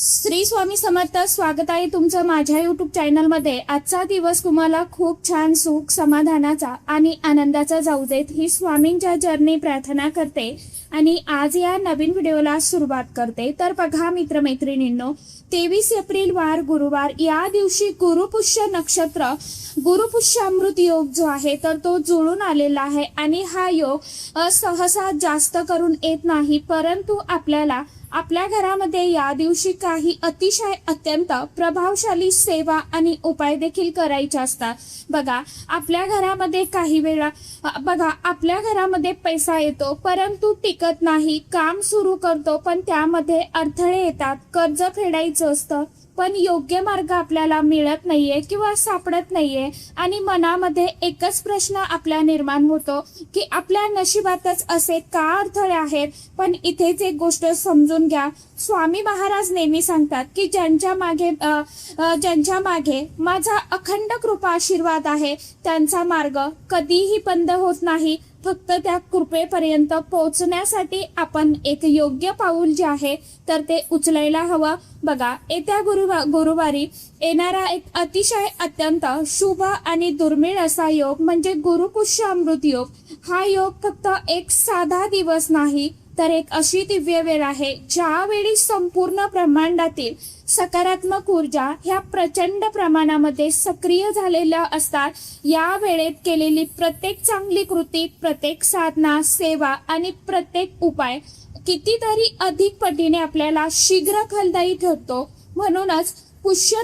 श्री स्वामी समर्थ. स्वागत आहे तुमचं माझ्या यूट्यूब चॅनलमध्ये. आजचा दिवस तुम्हाला खूप छान सुख समाधानाचा आणि आनंदाचा जाऊ देत ही स्वामींच्या चरणी प्रार्थना करते आणि आज या नवीन व्हिडिओला सुरुवात करते. तर बघा मित्रमैत्रिणींनो, 23 एप्रिल वार गुरुवार, या दिवशी गुरुपुष्य नक्षत्र, गुरुपुष्य अमृत योग जो आहे तर तो जुळून आलेला आहे आणि हा योग सहसा जास्त करून येत नाही, परंतु आपल्याला आपल्या घरामध्ये या दिवशी काही अतिशय अत्यंत प्रभावशाली सेवा आणि उपाय देखील करायचे असतात. बघा, आपल्या घरामध्ये काही वेळा आपल्या घरामध्ये पैसा येतो परंतु टिकत नाही. काम सुरू करतो पण त्यामध्ये अडथळे येतात. कर्ज फेडायचं असतं पण योग्य मार्ग आपल्याला मिळत नाहीये किंवा सापडत नाहीये आणि मनामध्ये एकच प्रश्न आपला निर्माण होतो की आपल्या नशिबातच असे का अडथळे आहेत. पण इथेच एक गोष्ट समजून घ्या, स्वामी महाराज नेहमी सांगतात की ज्यांच्या मागे माझा अखंड कृपा आशीर्वाद आहे त्यांचा मार्ग कधीही बंद होत नाही. फक्त त्या कृपेपर्यंत पोहोचण्यासाठी आपण एक योग्य पाऊल जे आहे तर ते उचलायला हवं. बघा, येत्या गुरुवारी येणारा एक अतिशय अत्यंत शुभ आणि दुर्मिळ असा योग म्हणजे गुरुपुष्य अमृत योग. हा योग फक्त एक साधा दिवस नाही तर एक अशी दिव्य वेळ आहे ज्यावेळी संपूर्ण ब्रह्मांडातील सकारात्मक ऊर्जा ह्या प्रचंड प्रमाणामध्ये सक्रिय झालेल्या असतात. या वेळेत केलेली प्रत्येक चांगली कृती, प्रत्येक साधना, सेवा आणि प्रत्येक उपाय कितीतरी अधिक पटीने आपल्याला शीघ्र फलदायी ठरतो. म्हणूनच पुष्य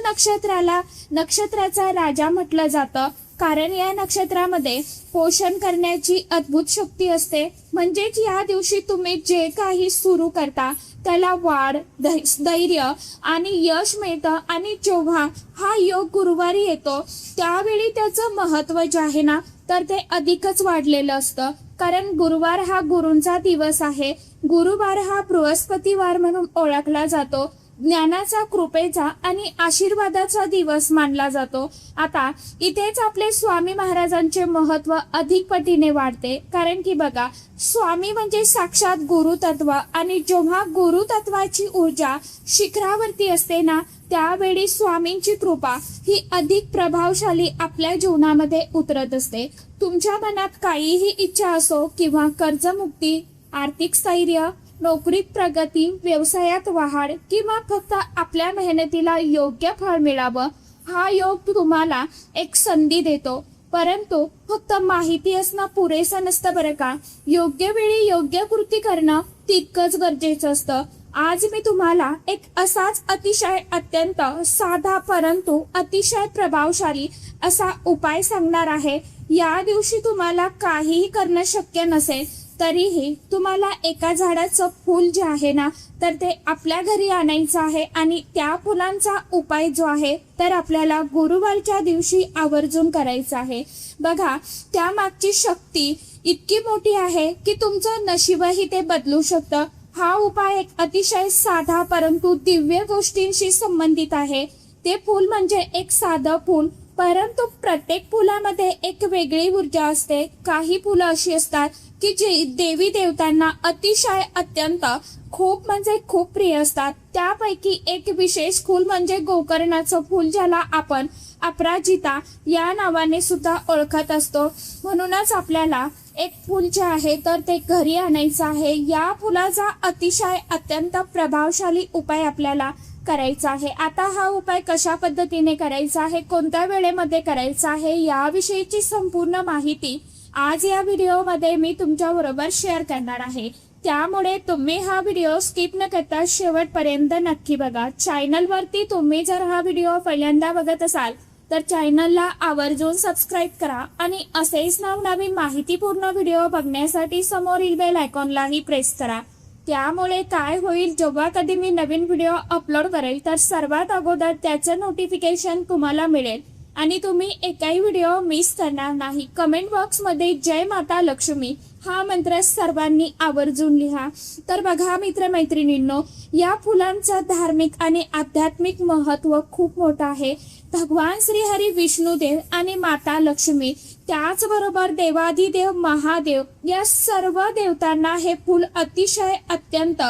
नक्षत्राचा राजा म्हटलं जातं, कारण या नक्षत्रामध्ये पोषण करण्याची अद्भुत शक्ती असते. म्हणजेच या दिवशी तुम्ही जे काही सुरू करता त्याला वाढ, धैर्य आणि यश मिळतं. आणि जेव्हा हा योग गुरुवारी येतो त्यावेळी त्याचं महत्व जे आहे ना तर ते अधिकच वाढलेलं असतं. कारण गुरुवार हा गुरूंचा दिवस आहे. गुरुवार हा बृहस्पतिवार म्हणून ओळखला जातो. ज्ञानाचा, कृपेचा आणि आशीर्वादाचा दिवस मानला जातो. आता इथेच आपले स्वामी महाराजांचे महत्व अधिक पटीने वाढते. कारण की बघा, स्वामी म्हणजे साक्षात गुरुतत्व आणि जेव्हा गुरुतत्वाची ऊर्जा शिखरावरती असते ना त्यावेळी स्वामींची कृपा ही अधिक प्रभावशाली आपल्या जीवनामध्ये उतरत असते. तुमच्या मनात काहीही इच्छा असो किंवा कर्जमुक्ती, आर्थिक स्थैर्य, नोकरीत प्रगती, व्यवसायात वाढ किंवा फक्त आपल्या मेहनतीला योग्य फळ मिळावं, हा योग तुम्हाला एक संधी देतो. परंतु फक्त माहिती असणं पुरेसं नसतं बरं का, योग्य वेळी योग्य कृती करणं तितकंच गरजेचं असतं. आज मी तुम्हाला एक असाच अतिशय अत्यंत साधा परंतु अतिशय प्रभावशाली असा उपाय सांगणार आहे. या दिवशी तुम्हाला काहीही करणं शक्य नसेल तरीही तुम्हाला एका झाडाचं फूल जे आहे ना तर ते आपल्या घरी आणायचं आहे आणि त्या फुलांचा उपाय जो आहे तर आपल्याला गुरुवारच्या दिवशी आवर्जून करायचा आहे. बघा, त्यामागची शक्ती इतकी मोठी आहे की तुमचं नशीबही ते बदलू शकतं. हा उपाय एक अतिशय साधा परंतु दिव्य गोष्टींशी संबंधित आहे. ते फूल म्हणजे एक साधं फूल, परंतु प्रत्येक फुलामध्ये एक वेगळी ऊर्जा असते. काही फुलं अशी असतात की जे देवी देवतांना अतिशय अत्यंत खूप प्रिय असतात. त्यापैकी एक विशेष फूल म्हणजे गोकर्णाचं फूल, ज्याला आपण अपराजिता या नावाने सुद्धा ओळखत असतो. म्हणूनच आपल्याला एक फूल जे आहे तर ते घरी आणायचं आहे. या फुलाचा अतिशय अत्यंत प्रभावशाली उपाय आपल्याला करायचा आहे. आता हा उपाय कशा पद्धतीने करायचा आहे, कोणत्या वेळेमध्ये करायचा आहे, याविषयीची संपूर्ण माहिती आज या व्हिडिओमध्ये मी तुमच्या बरोबर शेअर करणार आहे. त्यामुळे तुम्ही हा व्हिडिओ स्किप न करता शेवटपर्यंत नक्की बघा. चॅनलवरती तुम्ही जर हा व्हिडिओ पहिल्यांदा बघत असाल तर चॅनलला आवर्जून सबस्क्राईब करा आणि असेच नवनवीन माहितीपूर्ण व्हिडिओ बघण्यासाठी समोरील बेल आयकॉनलाही प्रेस करा. त्यामुळे काय होईल, जेव्हा कधी मी नवीन व्हिडिओ अपलोड करेल तर सर्वात अगोदर त्याचं नोटिफिकेशन तुम्हाला मिळेल आणि तुम्ही एकही व्हिडिओ मिस करणार नाही. कमेंट बॉक्समध्ये जय माता लक्ष्मी हा मंत्र सर्वांनी आवर्जून लिहा. तर बघा मित्रमैत्रिणींनो, या फुलांचं धार्मिक आणि आध्यात्मिक महत्व खूप मोठं आहे. भगवान श्री हरी विष्णुदेव आणि माता लक्ष्मी, त्याचबरोबर देवाधिदेव महादेव या सर्व देवतांना हे फूल अतिशय अत्यंत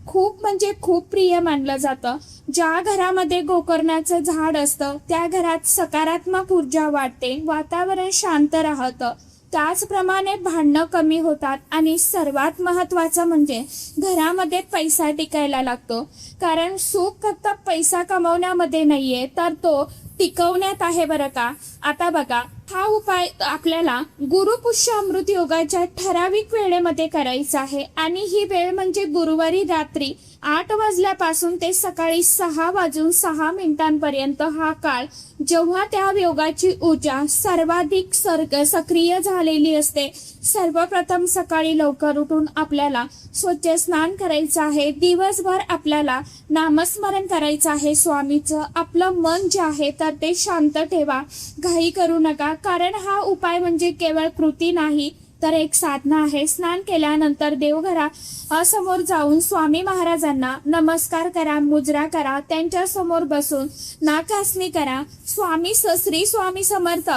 खूप म्हणजे खूप प्रिय मानलं जातं. ज्या घरामध्ये गोकर्णाचं झाड असतं त्या घरात सकारात्मक ऊर्जा वाढते, वातावरण शांत राहतं. त्याचप्रमाणे भांडणं कमी होतात आणि सर्वात महत्त्वाचं म्हणजे घरामध्ये पैसा टिकायला लागतो. कारण सुख फक्त पैसा कमवण्यामध्ये नाहीये, तर तो टिकवण्यात आहे बरं का. आता बघा, हा उपाय आपल्याला गुरुपुष्य अमृत योगाच्या ठराविक वेळेमध्ये करायचा आहे आणि ही वेळ म्हणजे गुरुवारी रात्री 8 वाजल्यापासून ते सकाळी 6 वाजून 6 मिनिटांपर्यंत हा काळ, जेव्हा त्या योगाची ऊर्जा सर्वाधिक सक्रिय झालेली असते. सर्वप्रथम सकाळी लवकर उठून आपल्याला स्वच्छ स्नान करायचं आहे. दिवसभर आपल्याला नामस्मरण करायचं आहे स्वामीचं. आपलं मन जे आहे तर ते शांत ठेवा, घाई करू नका. कारण हा उपाय म्हणजे केवळ कृती नाही तर एक साधना आहे. स्नान केल्यानंतर देवघरासमोर जाऊन स्वामी महाराजांना नमस्कार करा, मुजरा करा, त्यांच्या समोर बसून नाकासनी करा. श्री स्वामी समर्थ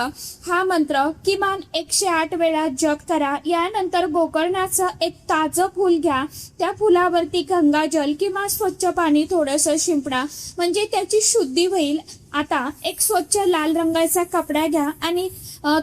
हा मंत्र किमान 108 वेळा जप करा. यानंतर गोकर्णाचं एक ताजं फूल घ्या, त्या फुलावरती गंगाजल किंवा स्वच्छ पाणी थोडंसं शिंपडा, म्हणजे त्याची शुद्धी होईल. आता एक स्वच्छ लाल रंगाचा कपडा घ्या आणि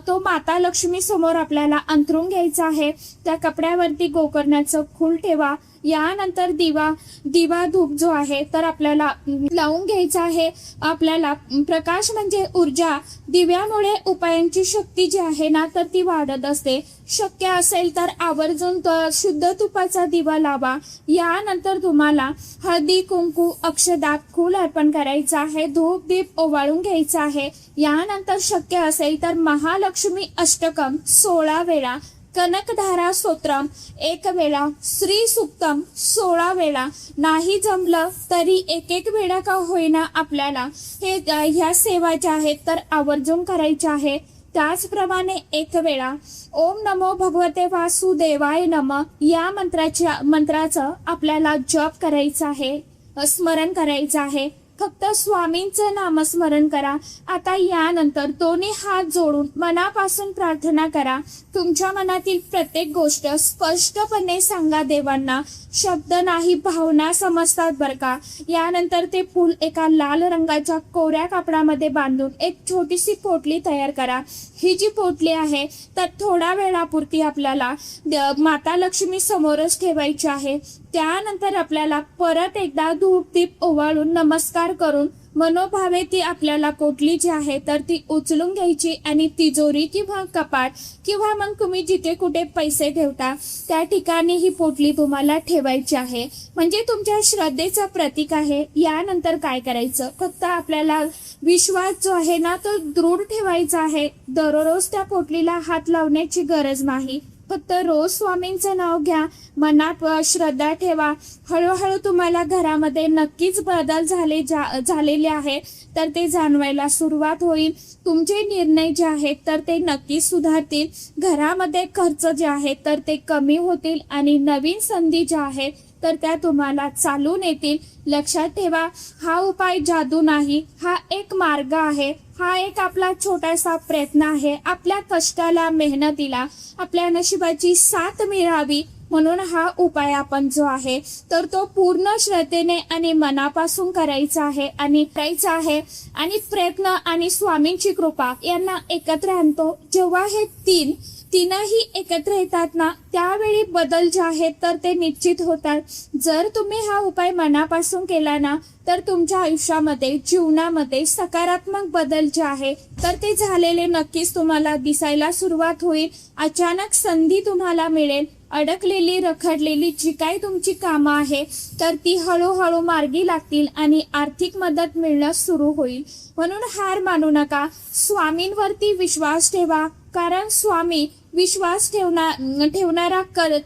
तो माता लक्ष्मी समोर आपल्याला अंथरून घ्यायचा आहे. त्या कपड्यावरती गोकर्णाचं फूल ठेवा. यानंतर दिवा धूप जो आहे तर आपल्याला लावून घ्यायचा आहे. आपल्याला प्रकाश म्हणजे ऊर्जा, दिव्यामुळे उपायांची शक्ती जी आहे ना तर ती वाढत असते. शक्य असेल तर आवर्जून शुद्ध तुपाचा दिवा लावा. यानंतर तुम्हाला हळदी कुंकू अक्षदा फूल अर्पण करायचं आहे. धूप दीप ओवाळून घ्यायचा आहे. यानंतर शक्य असेल तर महालक्ष्मी अष्टकम 16 वेळा, कनकधारा स्तोत्रम 1 वेळा, श्री सुक्तम 16 वेळा, नाही जमलं तरी एक वेळा का होईना आपल्याला ह्या सेवा ज्या आहेत तर आवर्जून करायच्या आहे. त्याचप्रमाणे 1 वेळा ओम नमो भगवते वासुदेवाय नमः या मंत्राचं आपल्याला जप करायचं आहे, स्मरण करायचं आहे. फक्त स्वामींचं नामस्मरण करा. आता यानंतर दोन्ही हात जोडून मनापासून प्रार्थना करा. तुमच्या मनातील प्रत्येक गोष्ट स्पष्टपणे सांगा देवांना. शब्द नाही, भावना समजतात बरं का. यानंतर ते फूल एका लाल रंगाच्या कोऱ्या कापडामध्ये बांधून एक छोटीशी पोटली तयार करा. ही जी पोटली आहे तर थोडा वेळापुरती आपल्याला माता लक्ष्मी समोरच ठेवायची आहे. त्यानंतर आपल्याला परत एकदा धूप दीप ओवाळून नमस्कार करून मनोभावे ती आपल्याला पोटली जी आहे तर ती उचलून घ्यायची आणि तिजोरी किंवा कपाट किंवा मग तुम्ही जिथे कुठे पैसे ठेवता त्या ठिकाणी ही पोटली तुम्हाला ठेवायची आहे. म्हणजे तुमच्या श्रद्धेचं प्रतीक आहे. यानंतर काय करायचं, फक्त आपल्याला विश्वास जो आहे ना तो दृढ ठेवायचा आहे. दररोज त्या पोटलीला हात लावण्याची गरज नाही. फक्त रोज स्वामींचं नाव घ्या, मनात श्रद्धा ठेवा. हळूहळू तुम्हाला घरामध्ये नक्कीच बदल झालेले आहे तर ते जाणवायला सुरुवात होईल. तुमचे निर्णय जे आहेत तर ते नक्कीच सुधारतील. घरामध्ये खर्च जे आहेत तर ते कमी होतील आणि नवीन संधी ज्या आहेत तर त्या तुम्हाला चालून येतील. लक्षात ठेवा, हा उपाय जादू नाही, हा एक मार्ग आहे. हा एक आपला छोटासा प्रयत्न आहे. आपल्या कष्टाला, मेहनतीला आपल्या नशिबाची साथ मिळावी म्हणून हा उपाय आपण जो आहे तर तो पूर्ण श्रद्धेने आणि मनापासून करायचा आहे आणि प्रयत्न आणि स्वामींची कृपा यांना एकत्र आणतो. जेव्हा हे तीनही एकत्र येतात ना त्यावेळी बदल जे आहेत तर ते निश्चित होतात. जर तुम्ही हा उपाय मनापासून केला ना तर तुमच्या आयुष्यामध्ये, जीवनामध्ये सकारात्मक बदल जे आहे तर ते झालेले नक्कीच तुम्हाला दिसायला सुरुवात होईल. अचानक संधी तुम्हाला मिळेल. अडकलेली, रखडलेली जी काही तुमची कामं आहे तर ती हळूहळू मार्गी लागतील आणि आर्थिक मदत मिळणं सुरू होईल. म्हणून हार मानू नका. स्वामींवरती विश्वास ठेवा. कारण स्वामी विश्वास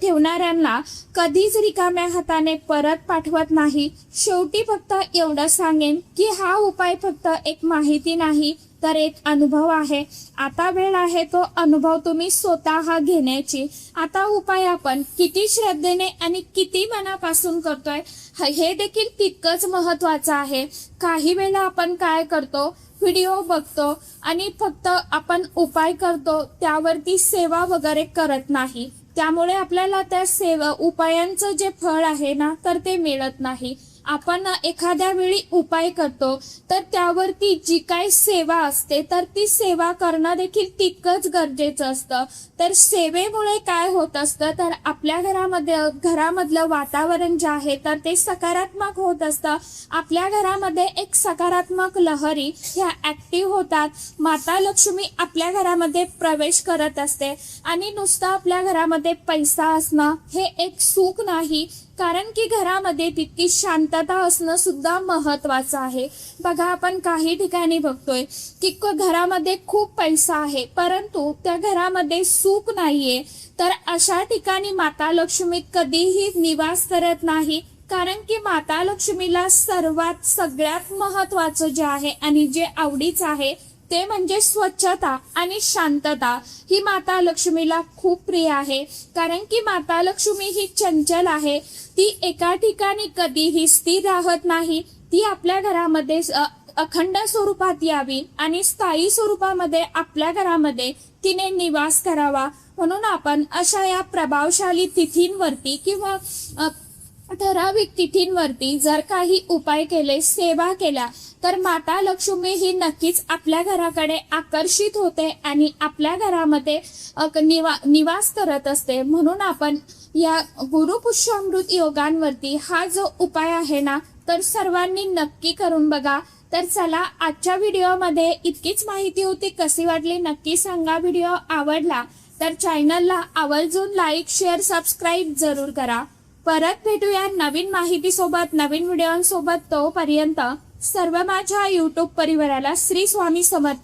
ठेवणाऱ्यांना कधीच रिकाम्या हाताने परत पाठवत नाही. शेवटी फक्त एवढं सांगेन की हा उपाय फक्त एक माहिती नाही तर एक अनुभव आहे. आता वेळ आहे तो अनुभव तुम्ही स्वतः घेण्याची. आता उपाय आपण किती श्रद्धेने आणि किती मनापासून करतोय हे देखील तितकंच महत्वाचं आहे. काही वेळा आपण काय करतो, व्हिडिओ बघतो आणि फक्त आपण उपाय करतो, त्यावरती सेवा वगैरे करत नाही. त्यामुळे आपल्याला त्या उपायांचं जे फळ आहे ना तर ते मिळत नाही. आपण एखाद्या वेळी उपाय करतो तर त्यावरती जी काही सेवा असते तर ती सेवा करणं देखील तितकंच गरजेचं असतं. तर सेवेमुळे काय होत असतं तर आपल्या घरामधलं वातावरण जे आहे तर ते सकारात्मक होत असतं. आपल्या घरामध्ये एक सकारात्मक लहरी ह्या ऍक्टिव्ह होतात. माता लक्ष्मी आपल्या घरामध्ये प्रवेश करत असते आणि नुसतं आपल्या घरामध्ये पैसा असणं हे एक सुख नाही, कारण की घरामध्ये तितकी शांतता असणं सुद्धा महत्वाचं आहे. बघा, आपण काही ठिकाणी बघतोय की घरामध्ये खूप पैसा आहे परंतु त्या घरामध्ये सुख नाहीये. तर अशा ठिकाणी माता लक्ष्मी कधीही निवास करत नाही, कारण की माता लक्ष्मीला सगळ्यात महत्वाचं जे आहे आणि जे आवडीचं आहे ते म्हणजे स्वच्छता आणि शांतता. ही माता लक्ष्मीला खूप प्रिय आहे, कारण की माता लक्ष्मी ही चंचल आहे. ती एका ठिकाणी कधीही स्थिर राहत नाही. ती आपल्या घरामध्ये अखंड स्वरूपात यावी आणि स्थायी स्वरूपामध्ये आपल्या घरामध्ये तिने निवास करावा. म्हणून आपण अशा या प्रभावशाली तिथींवरती किंवा ठराविक तिथींवरती जर काही उपाय केले, सेवा केल्या तर माता लक्ष्मी ही नक्कीच आपल्या घराकडे आकर्षित होते आणि आपल्या घरामध्ये निवास करत असते. म्हणून आपण या गुरुपुष्यामृत योगांवरती हा जो उपाय आहे ना तर सर्वांनी नक्की करून बघा. तर चला, आजच्या व्हिडिओमध्ये इतकीच माहिती होती. कशी वाटली नक्की सांगा. व्हिडिओ आवडला तर चॅनलला आवर्जून लाईक, शेअर, सबस्क्राईब जरूर करा. परत भेटूया नवीन माहितीसोबत, नवीन व्हिडिओंसोबत. तोपर्यंत सर्व माझ्या यूट्यूब परिवाराला श्री स्वामी समर्थ.